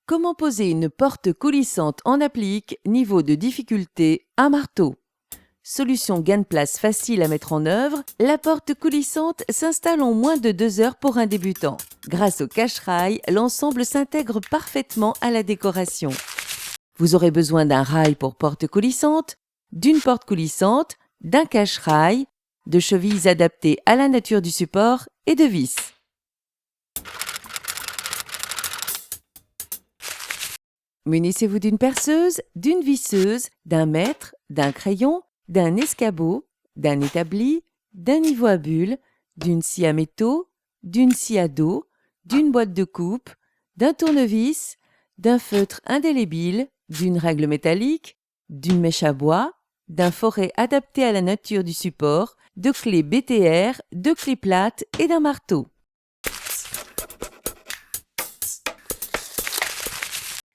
Comment poser une porte coulissante en applique, niveau de difficulté, un marteau. Solution gain de place facile à mettre en œuvre, la porte coulissante s'installe en moins de 2 heures pour un débutant. Grâce au cache-rail, l'ensemble s'intègre parfaitement à la décoration. Vous aurez besoin d'un rail pour porte coulissante, d'une porte coulissante, d'un cache-rail, de chevilles adaptées à la nature du support et de vis. Munissez-vous d'une perceuse, d'une visseuse, d'un mètre, d'un crayon, d'un escabeau, d'un établi, d'un niveau à bulles, d'une scie à métaux, d'une scie à dos, d'une boîte de coupe, d'un tournevis, d'un feutre indélébile, d'une règle métallique, d'une mèche à bois, d'un foret adapté à la nature du support, de clés BTR, de clés plates et d'un marteau.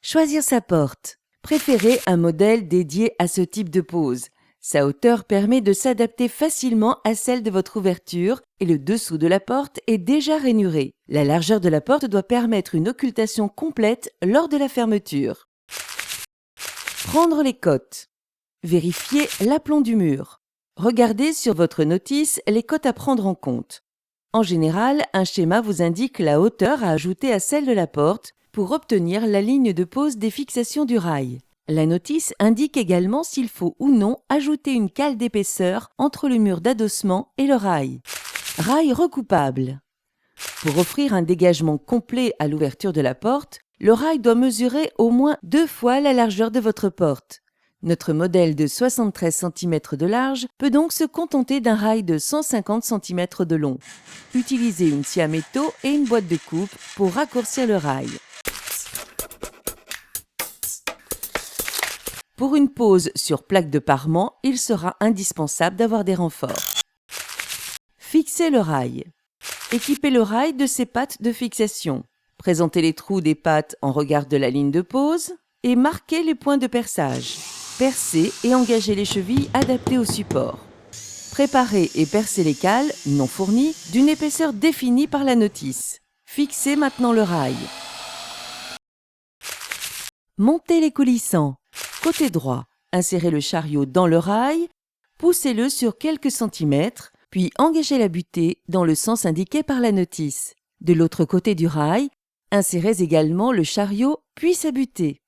Choisir sa porte. Préférez un modèle dédié à ce type de pose. Sa hauteur permet de s'adapter facilement à celle de votre ouverture et le dessous de la porte est déjà rainuré. La largeur de la porte doit permettre une occultation complète lors de la fermeture. Prendre les cotes. Vérifiez l'aplomb du mur. Regardez sur votre notice les cotes à prendre en compte. En général, un schéma vous indique la hauteur à ajouter à celle de la porte pour obtenir la ligne de pose des fixations du rail. La notice indique également s'il faut ou non ajouter une cale d'épaisseur entre le mur d'adossement et le rail. Rail recoupable. Pour offrir un dégagement complet à l'ouverture de la porte, le rail doit mesurer au moins 2 fois la largeur de votre porte. Notre modèle de 73 cm de large peut donc se contenter d'un rail de 150 cm de long. Utilisez une scie à métaux et une boîte de coupe pour raccourcir le rail. Pour une pose sur plaque de parement, il sera indispensable d'avoir des renforts. Fixez le rail. Équipez le rail de ses pattes de fixation. Présentez les trous des pattes en regard de la ligne de pose et marquez les points de perçage. Percez et engagez les chevilles adaptées au support. Préparez et percez les cales, non fournies, d'une épaisseur définie par la notice. Fixez maintenant le rail. Montez les coulissants. Côté droit, insérez le chariot dans le rail, poussez-le sur quelques centimètres, puis engagez la butée dans le sens indiqué par la notice. De l'autre côté du rail, insérez également le chariot puis sa butée.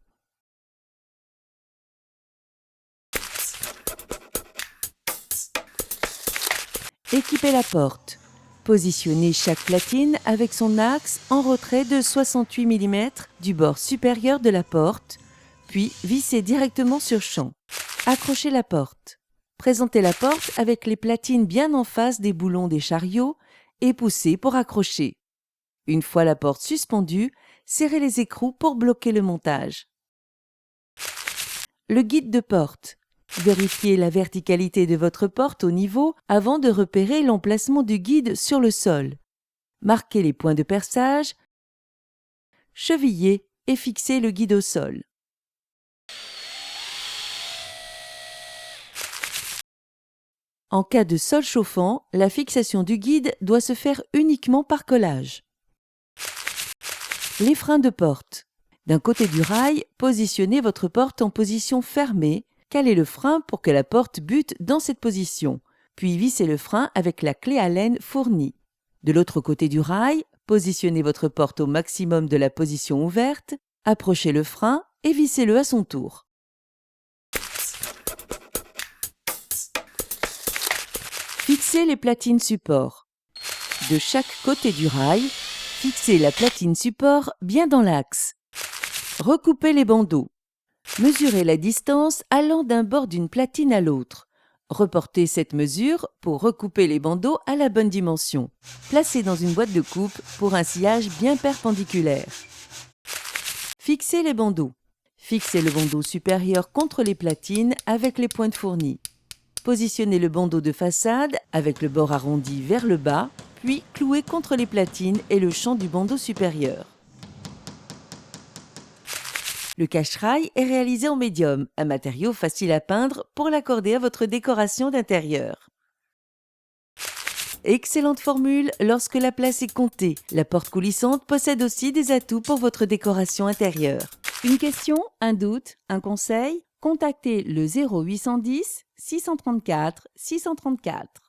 Équipez la porte. Positionnez chaque platine avec son axe en retrait de 68 mm du bord supérieur de la porte, puis vissez directement sur champ. Accrochez la porte. Présentez la porte avec les platines bien en face des boulons des chariots et poussez pour accrocher. Une fois la porte suspendue, serrez les écrous pour bloquer le montage. Le guide de porte. Vérifiez la verticalité de votre porte au niveau avant de repérer l'emplacement du guide sur le sol. Marquez les points de perçage, chevillez et fixez le guide au sol. En cas de sol chauffant, la fixation du guide doit se faire uniquement par collage. Les freins de porte. D'un côté du rail, positionnez votre porte en position fermée, calez le frein pour que la porte bute dans cette position, puis vissez le frein avec la clé Allen fournie. De l'autre côté du rail, positionnez votre porte au maximum de la position ouverte, approchez le frein et vissez-le à son tour. Fixez les platines support. De chaque côté du rail, fixez la platine support bien dans l'axe. Recoupez les bandeaux. Mesurez la distance allant d'un bord d'une platine à l'autre. Reportez cette mesure pour recouper les bandeaux à la bonne dimension. Placez dans une boîte de coupe pour un sciage bien perpendiculaire. Fixez les bandeaux. Fixez le bandeau supérieur contre les platines avec les pointes fournies. Positionnez le bandeau de façade avec le bord arrondi vers le bas, puis clouez contre les platines et le champ du bandeau supérieur. Le cache-rail est réalisé en médium, un matériau facile à peindre pour l'accorder à votre décoration d'intérieur. Excellente formule lorsque la place est comptée. La porte coulissante possède aussi des atouts pour votre décoration intérieure. Une question, un doute, un conseil? Contactez le 0810 634 634.